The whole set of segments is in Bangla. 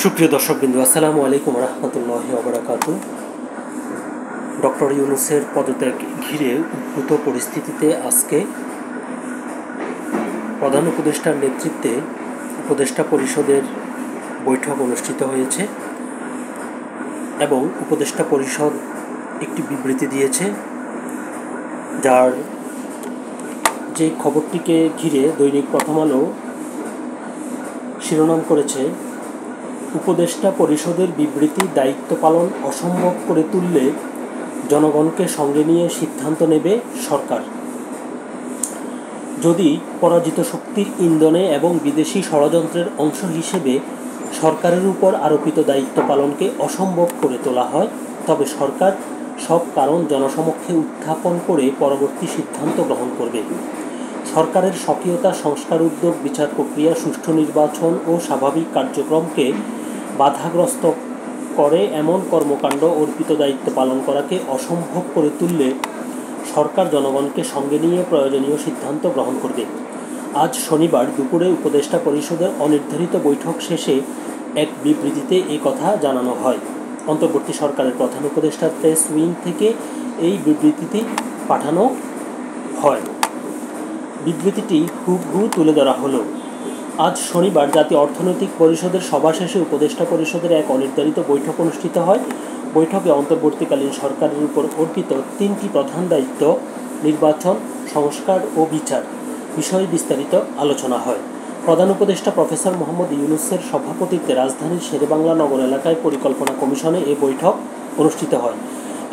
সুপ্রিয় দর্শকবৃন্দ, আসসালামু আলাইকুম রহমতুল্লাহি ওয়া বারাকাতুহু। ডক্টর ইউনূসের পদত্যাগ ঘিরে উদ্ভূত পরিস্থিতিতে আজকে প্রধান উপদেষ্টার নেতৃত্বে উপদেষ্টা পরিষদের বৈঠক অনুষ্ঠিত হয়েছে এবং উপদেষ্টা পরিষদ একটি বিবৃতি দিয়েছে, যার যে খবরটিকে ঘিরে দৈনিক প্রথম আলো শিরোনাম করেছে, উপদেষ্টা পরিষদের বিবৃতি দায়িত্ব পালন অসম্ভব করে তুললে জনগণকে সঙ্গে নিয়ে সিদ্ধান্ত নেবে সরকার। যদি পরাজিত শক্তির ইন্ধনে এবং বিদেশি ষড়যন্ত্রের অংশ হিসেবে সরকারের উপর আরোপিত দায়িত্ব পালনকে অসম্ভব করে তোলা হয়, তবে সরকার সব কারণ জনসমক্ষে উত্থাপন করে পরবর্তী সিদ্ধান্ত গ্রহণ করবে। সরকারের সক্রিয়তা, সংস্কার উদ্যোগ, বিচার প্রক্রিয়া, সুষ্ঠু নির্বাচন ও স্বাভাবিক কার্যক্রমকে বাধাগ্রস্ত করে এমন কর্মকাণ্ড অর্পিত দায়িত্ব পালন করাকে অসম্ভব করে তুললে সরকার জনগণকে সঙ্গে নিয়ে প্রয়োজনীয় সিদ্ধান্ত গ্রহণ করবে। আজ শনিবার দুপুরে উপদেষ্টা পরিষদের অনির্ধারিত বৈঠক শেষে এক বিবৃতিতে এই কথা জানানো হয়। অন্তর্বর্তী সরকারের প্রধান উপদেষ্টার প্রেস উইং থেকে এই বিবৃতিটি পাঠানো হয়। বিবৃতিটি হুবহু তুলে ধরা হলো। আজ শনিবার জাতীয় অর্থনৈতিক পরিষদের সভা শেষে উপদেষ্টা পরিষদের এক অনির্ধারিত বৈঠক অনুষ্ঠিত হয়। বৈঠকে অন্তর্বর্তীকালীন সরকারের উপর অর্পিত 3টি প্রধান দায়িত্ব নির্বাচন, সংস্কার ও বিচার বিষয়ে বিস্তারিত আলোচনা হয়। প্রধান উপদেষ্টা প্রফেসর মোহাম্মদ ইউনূসের সভাপতিত্বে রাজধানীর শেরেবাংলা নগর এলাকায় পরিকল্পনা কমিশনে এ বৈঠক অনুষ্ঠিত হয়।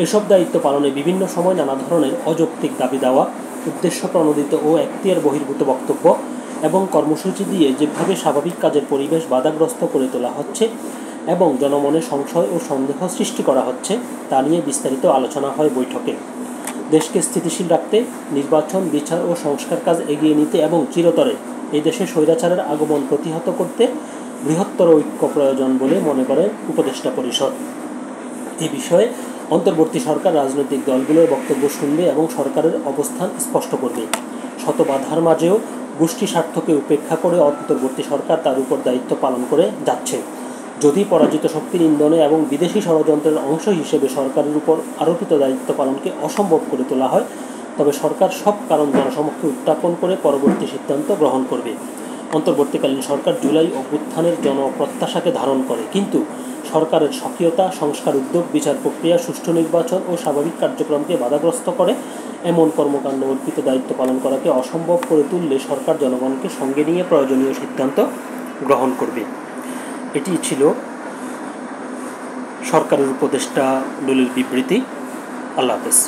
এসব দায়িত্ব পালনে বিভিন্ন সময় নানা ধরনের অযৌক্তিক দাবি দেওয়া, উদ্দেশ্য প্রণোদিত ও এখতিয়ার বহির্ভূত বক্তব্য এবং কর্মসূচি দিয়ে যেভাবে স্বাভাবিক কাজের পরিবেশ বাধাগ্রস্ত করে তোলা হচ্ছে এবং জনমনে সংশয় ও সন্দেহ সৃষ্টি করা হচ্ছে, তা নিয়ে বিস্তারিত আলোচনা হয় বৈঠকে। দেশকে স্থিতিশীল রাখতে, নির্বাচন, বিচার ও সংস্কার কাজ এগিয়ে নিতে এবং চিরতরে এই দেশে স্বৈরাচারের আগমন প্রতিহত করতে বৃহত্তর ঐক্য প্রয়োজন বলে মনে করে উপদেষ্টা পরিষদ। এই বিষয়ে অন্তর্বর্তী সরকার রাজনৈতিক দলগুলোর বক্তব্য শুনবে এবং সরকারের অবস্থান স্পষ্ট করবে। শত বাধার মাঝেও গোষ্ঠী স্বার্থকে উপেক্ষা করে অন্তর্বর্তী সরকার তার উপর দায়িত্ব পালন করে যাচ্ছে। যদি পরাজিত শক্তির ইন্ধনে এবং বিদেশি ষড়যন্ত্রের অংশ হিসেবে সরকারের উপর আরোপিত দায়িত্ব পালনকে অসম্ভব করে তোলা হয়, তবে সরকার সব কারণ জনসমক্ষে উত্থাপন করে পরবর্তী সিদ্ধান্ত গ্রহণ করবে। অন্তর্বর্তীকালীন সরকার জুলাই অভ্যুত্থানের জনপ্রত্যাশাকে ধারণ করে, কিন্তু সরকারের সক্রিয়তা, সংস্কার উদ্যোগ, বিচার প্রক্রিয়া, সুষ্ঠু নির্বাচন ও স্বাভাবিক কার্যক্রমকে বাধাগ্রস্ত করে এমন কর্মকাণ্ড অর্পিত দায়িত্ব পালন করাকে অসম্ভব করে তুললে সরকার জনগণকে সঙ্গে নিয়ে প্রয়োজনীয় সিদ্ধান্ত গ্রহণ করবে। এটি ছিল সরকারের উপদেষ্টা দলের বিবৃতি। আল্লাহ হাফেজ।